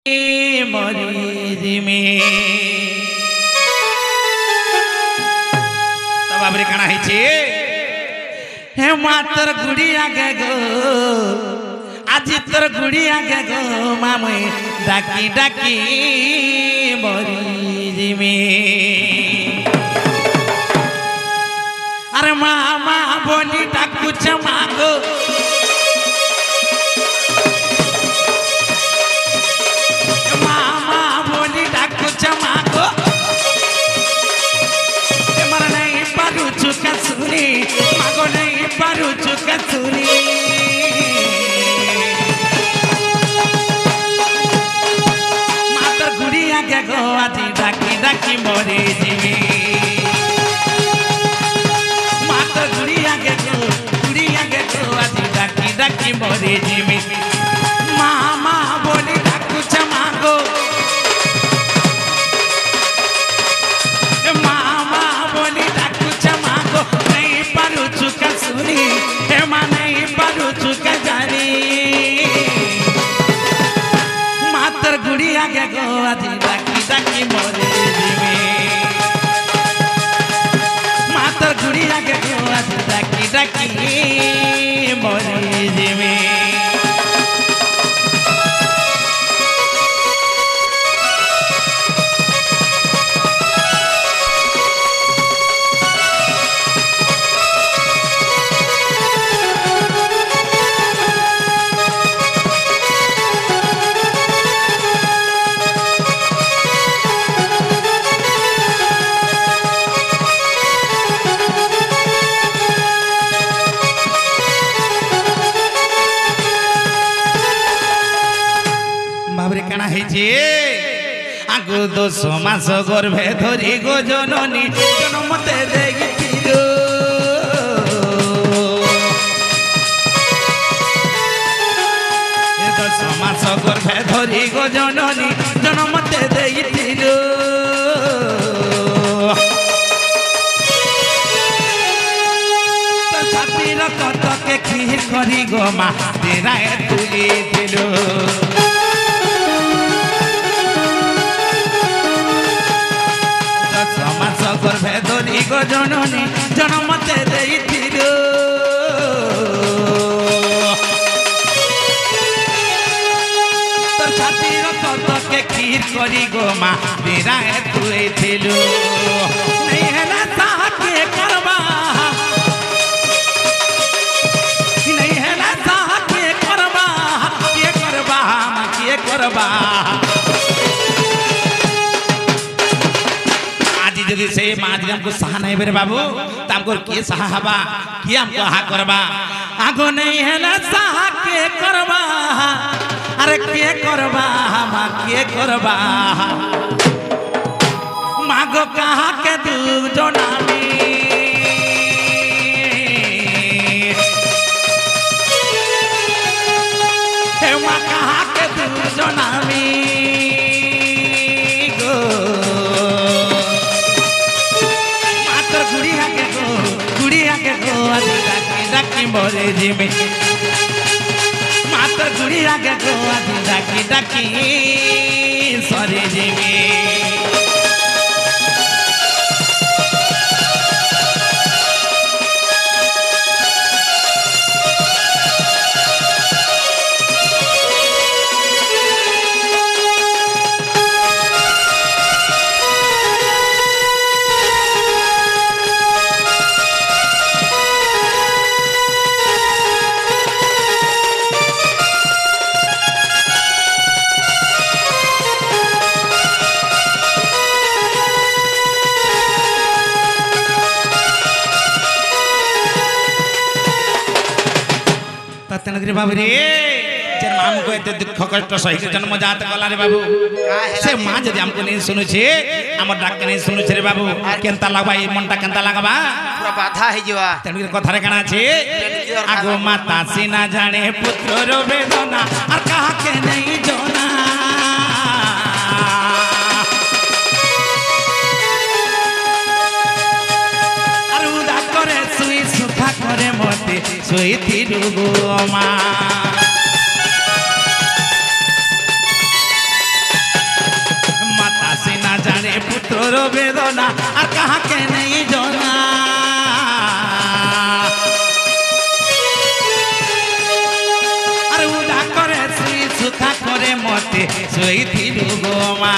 मरी में तब बाबरे काना हे मातर गुड़िया गे गो आज तर गुड़िया गे गो मामे डाकी डाकी मरी में अरे मामा बोली डाकू चमागो मामा बोली डाकू चमागो मर नहीं पारू चुका सुनी मागो नहीं पारू चुका सुनी मातर गुड़िया गे गो आज डाकी डाकी मरे जीवी डाकी मोरे जीवी मामा बोली डाकू चमागो मामा बोली डाकू चमागो नहीं पारू चुका सुनी हे माँ नहीं पारू चुका जानी मातर गुड़िया गे गो आज डाकी डाकी मोरे जीवी मातर गुड़िया गे गो आज डाकी डाकी मोरे जीवी आगो 10 मास गर्भे धरी गो जननी जन्मते देखिलो 10 मास गर्भे धरी गो जननी जन्मते देखिलो छातीर कटके खीर करी गो मा तेरा तुली दिलो गर्भे धरी गो जननी जन्मते देखिलो तोर छातीर कटके खीर करी गो मा तेरा तुई थिलो नहीं है ना साह के करबा नहीं है ना साह के करबा माँ के करबा यदि से माँ जी हमको सहा नहीं बेरे बाबू तो हमको के सहा हवा के हमको हा करबा आगो नहीं है ना सहा के करबा अरे के करबा माँ के करबा मागो कहा के दू जोनामी हे माँ कहा के दू जोनामी डाकी मोरे जीवी मातर गुड़िया गे गो आज डाकी डाकी सरे जीवी बाबू रे जन मामू को एते दुख कष्ट सही जन्म जात गला रे बाबू से मां जदी हमको नहीं सुनु छे हमर डाक नहीं सुनु छे रे बाबू केनता लागबा ई मनटा केनता लागबा पूरा बाधा हे जवा तनके कथा रे काना छे आगो माता सीना जाने पुत्र रो वेदना और कहा के नहीं जोना और उदा करे सुई सुखा करे मोते सोई थी डुगो मां तोर वेदना और कहाँ के नहीं जोना अरे उदा करे श्री सुखा करे मते सोई थी गोमा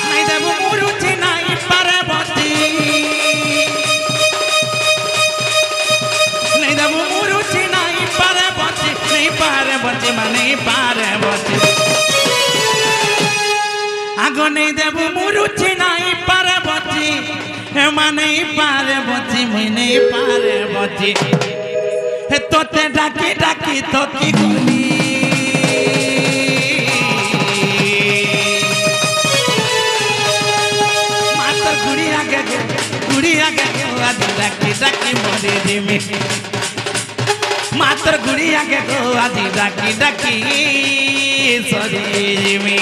नहीं देबो मुरुची नहीं पार्वती नहीं देबो मुरुची नहीं पार्वती माने पार्वती आगो नहीं देबो मुरुची नहीं पार्वती माने पार्वती मैंने पार्वती तोते डाकी डाकी तो की गली मातर गुड़ी आगे डाकी डाकी मोरे जिमी मातर गुड़ी आगे गो आदि डाकी डाकी सरी जिमी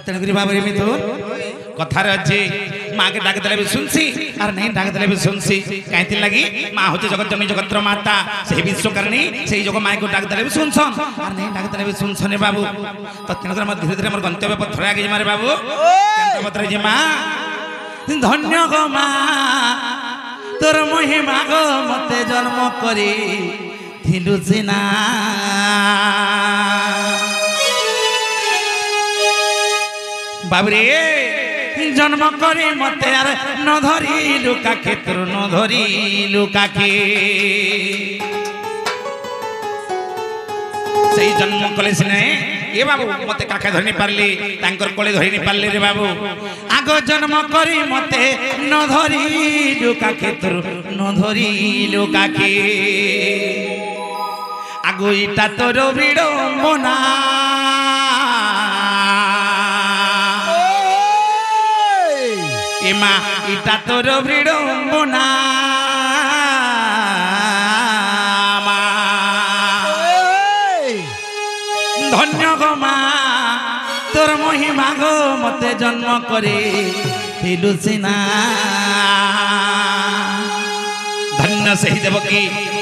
तेणुकरी बाबा मिथुन कथार अच्छे माँ के डाक देले भी सुनसी और नहीं डाक देले भी सुनसी कहीं लगी माँ होते जगत जननी जगतर माता से विश्वकर्णी से जगह माँ को डाक देले भी सुनसन और नहीं डाक देले भी सुनसने बाबू तो तेणुकर धीरे धीरे गंतव्य पथ आगे मारे बाबू पत्र जे माँ धन्य गो माँ तोर महिमा गो मते जन्म करी थिलु सिना बाबरे जन्म करी मते यार न धरी लुका क्षेत्र न धरी लुका के सही जन्म कले सिने ए बाबू मते काखे धरि नि पारली तांकर कोले धरि नि पारले रे बाबू आगो जन्म करी मते न धरी लुका क्षेत्र न धरी लुका के आगो इटा तोर विडम्बना एमा इटा तोर विडम्बना धन्य गो माँ तोर महिमा गो मते जन्म करे थिलु सिना धन्य सही देवकी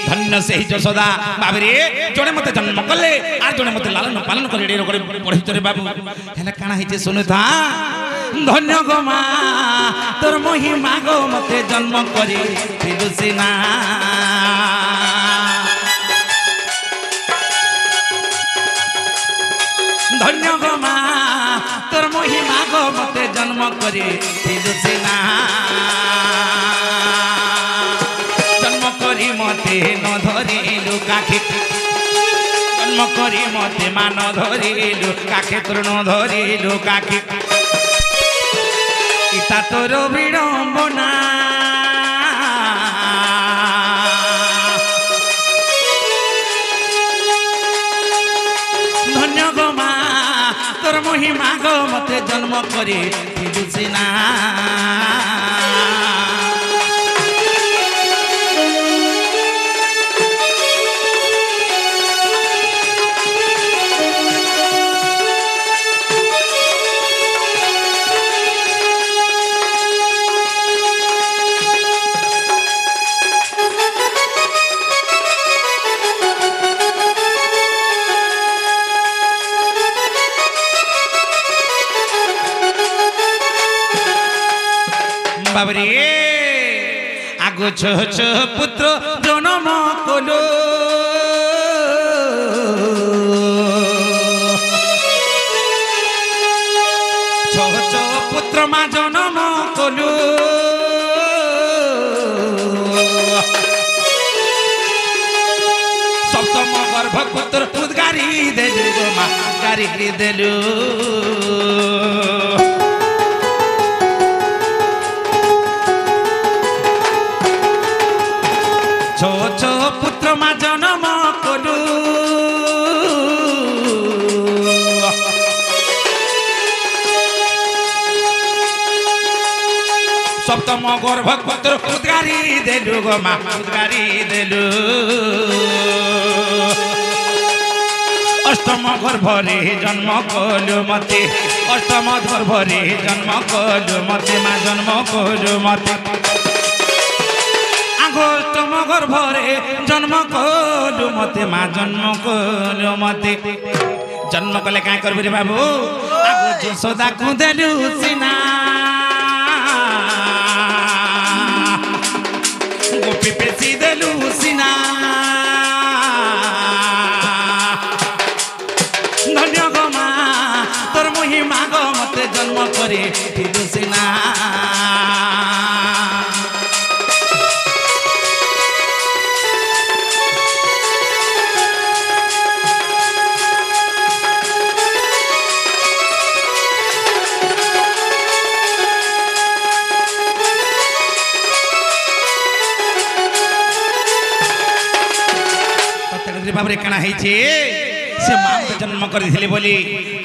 धन्य सही यशोदा बाबरे जड़े मते जन्म कले आर जड़े मते लालन पालन करे पढ़ी रे बाबू हेले काना हिचे सुनु था धन्य गो माँ तोर महिमा गो मते जन्म करे थिलु सिना धन्य गो माँ तोर महिमा गो मते जन्म करे थिलु सिना जन्म करी मते न धरिलु काखे जन्म करी मते मान धरिलु काखे तोर न धरिलु काखे इता तोर विडम्बना धन्य गो माँ तोर महिमा गो मते जन्म करे थिलु सिना बाबरे आगो छो छो पुत्र जन्म कलो छो छो पुत्र मा जन्म कलो सप्तम गर्भ पुत्र उद्गारी देलु मा गारी देलु छो छो पुत्र मा जन्म कलु सप्तम गर्भपुत्र उद्गारी देलु गो मा उद्गारी देलु अष्टम गर्भरे जन्म कलु मते अष्टम गर्भरे जन्म कलु मते मा जन्म कलु मते अष्टम गर्भरे जन्म कलु मते मा जन्म कलु मते जन्म कले क्या करबे रे बाबू आगो यशोदा को देलु सिना गोपी पेसी देलु सिना धन्य गो मा तोर महिमा गो मते जन्म करे दिलु सिना बाबरे कणा है छे से मां तो जन्म कर दिले बोली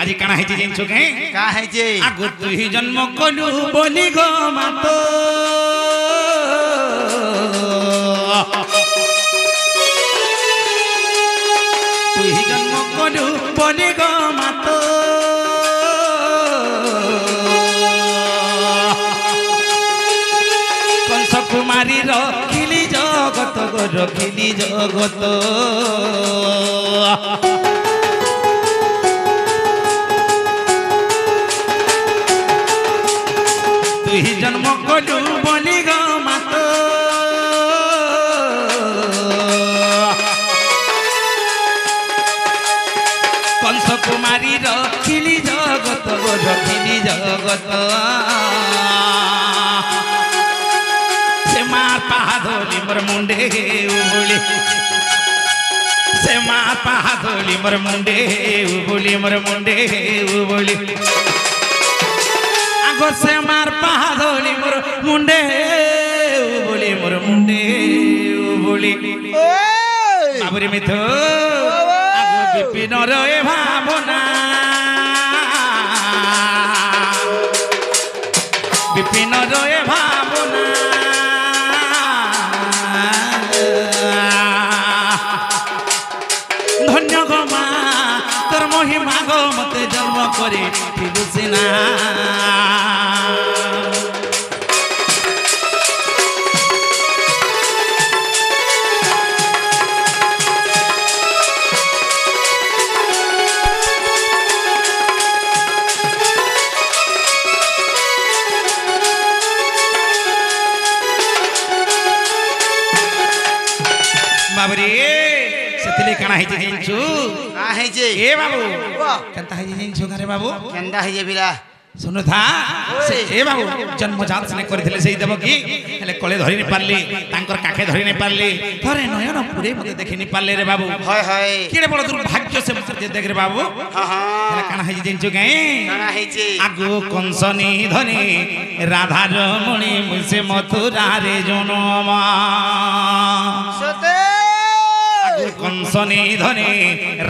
आज कणा है छे जिनछु के का है जे आगो तू ही जन्म कलु बोली गो मातो तू ही जन्म कलु बोली गो मातो कंस कुमारी रो जगत गो रखिली जगत तु ही जन्म कलु बोली गो मात कंस कुमारी रखिली जगत गो रखिली जगत पाधोली मोर मुंडे उबुली से माँ पाधोली मोर मुंडे उबुली मोर मुंडे उबुली आगो से मार पाधोली मोर मुंडे उबुली मोर मुंडे उबुली बाबुरी मिथो आगो विपिन रे भावना विपिन रे भावना धन्य गो मा तोर महिमा गो मते जन्म करे दिलु सिना बाबरे सेतले काना है जे जिनछु का है जे ए बाबू केनता है जे जिनछु करे बाबू केंदा है जे बिला सुनु था से ए बाबू जन्मजात से कर दिले सेई देबो की हेले कोले धरि नि पारली तांकर काखे धरि नि पारली थरे नयन पुरे मते देखि नि पारले रे बाबू हाय हाय केडे बड़ दुर्भाग्य से मते जे देख रे बाबू हां हां हेले काना है जे जिनछु गए काना है जे आगु कंसनी धनी राधा रमणी मुसे मथुरा रे जनम सते कंसनी धनी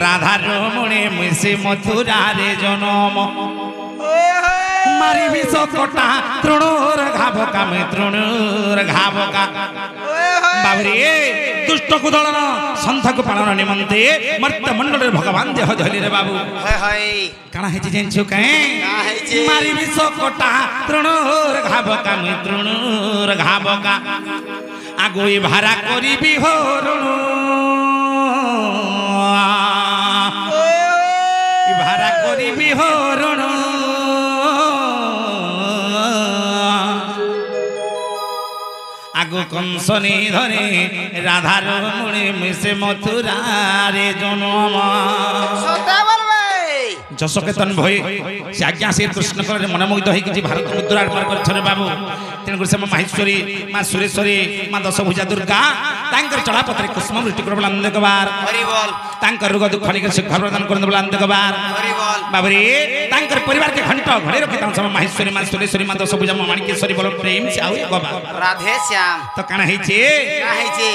राधा रमणी मुसे मथुरा रे जनम मारी विष कटा तृणोर घावका में तृणोर घावका बाबरे दुष्ट कुदलन संथ को पालन निमंते मर्त्य मंडल भगवान देह धली रे बाबू हाय हाय काना है जेंछु कहे का है जे मारी विष कटा तृणोर घावका में तृणोर घावका आगोई भारा करी बिहोरण भारा करी बिहोरण आगो कंसनी धरे राधा रमणी मिसे मथुरा रे जनम सते बोलबे जशकेतन भई से आज्ञा से कृष्ण करे मनमुग्ध होई कि भारत मुद्रा अर्पण कर छरे बाबू तेन से माहेश्वरी मां सुरेश्वरी मां दशभुजा दुर्गा तांकर चढ़ापत्रे कुसुम वृष्टि करबल आनंद कबार हरि बोल तांकर रोग दुख निके सुख प्रदान करन बल आनंद कबार हरि बोल बाबरे तांकर परिवार के घंटा घरे रखि तां सब माहेश्वरी मां सुरेश्वरी मां दशभुजा मां माणिकेश्वरी बोल प्रेम से आउ कबार राधे श्याम तो काना है छे का है जे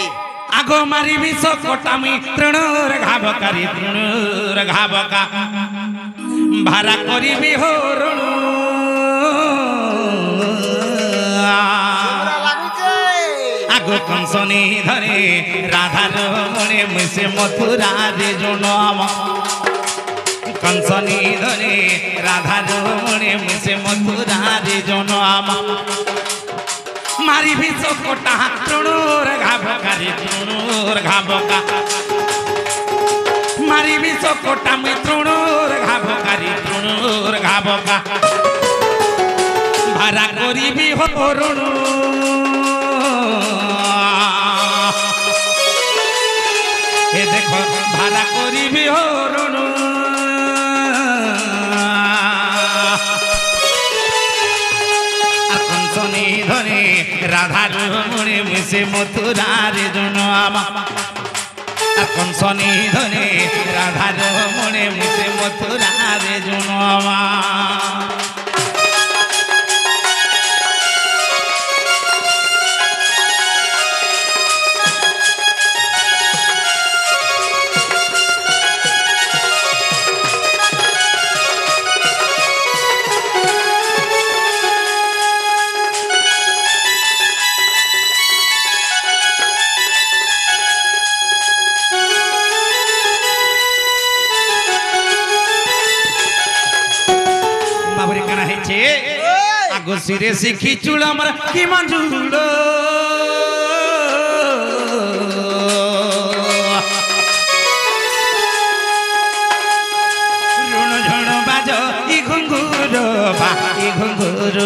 आगो मारी विष कटामी तृणोर घावकारी तृणोर घावका भारा करी बिहोरण আগো কংসনি ধরে রাধার মনে মিশে মথুরারে জনম কংসনি ধরে রাধার মনে মিশে মথুরারে জনম মারি ভিষ কোটা তৃণুর ঘাবকারি তৃণুর ঘাবকা মারি ভিষ কোটা মুই তৃণুর ঘাবকারি তৃণুর ঘাবকা ভাড়া করিবি হরণ এ দেখো ভাড়া করিবি হরণ কংসনি ধরে রাধার মনে মিশে মথুরার জনম কংসনি ধরে রাধার মনে মিশে মথুরার জনম আগো সিরে শিখি চুল আমার কি মঞ্জুল রুণ ঝুণ বাজ ই ঘুঙ্গুর বা ই ঘুঙ্গুর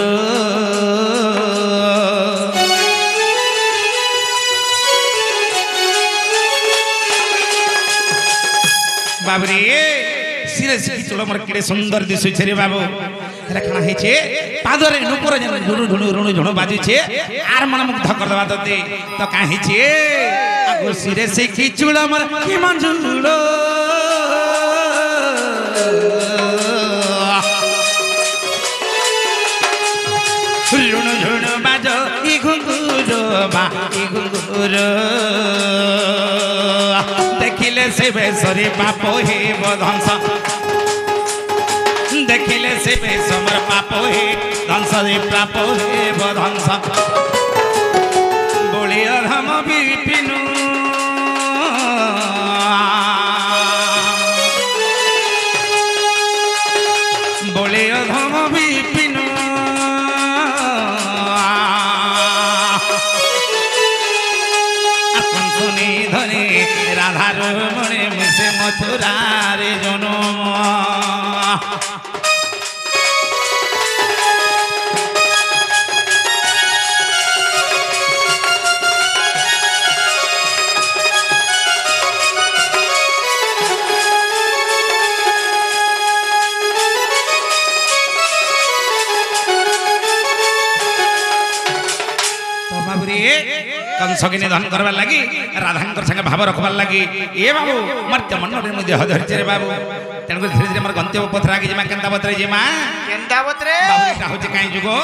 বাবরে সিরে শিখি চুল আমার কেড়ে সুন্দর দিশুছে রে বাবু রাখা হয়েছে পাদরে নুপুরে যেন ঝুণু ঝুণু রুণু ঝুণু বাজুছে আর মন মুগ্ধ করবা তোতে তো কাহিছে আগো সিরে শিখি চুল আমার কি মঞ্জুল রুণু ঝুণু বাজ ই ঘুঙ্গুর বা ই ঘুঙ্গুর দেখিলে সে বেসরে পাপ হেব ধ্বংস দেখিলে সে বেসমর পাপ হে ধ্বংস প্রাপ হেব ধ্বংস বলিয় ধম বিপিনু বলিয় ধম বিপিনু কংসনি ধরে রাধার মনে মিশে মথুরার জনম कंसके निधन करवार लगी राधांकर संगे भाव रखबार लगी ए बाबू मर्त्य मन में देह धरचे रे बाबू तेणुक धीरे धीरे मोर गंतव्य पथ आगे जिमा केंता बतरे जिमा केंता बतरे बाबू का होचे काई जुगो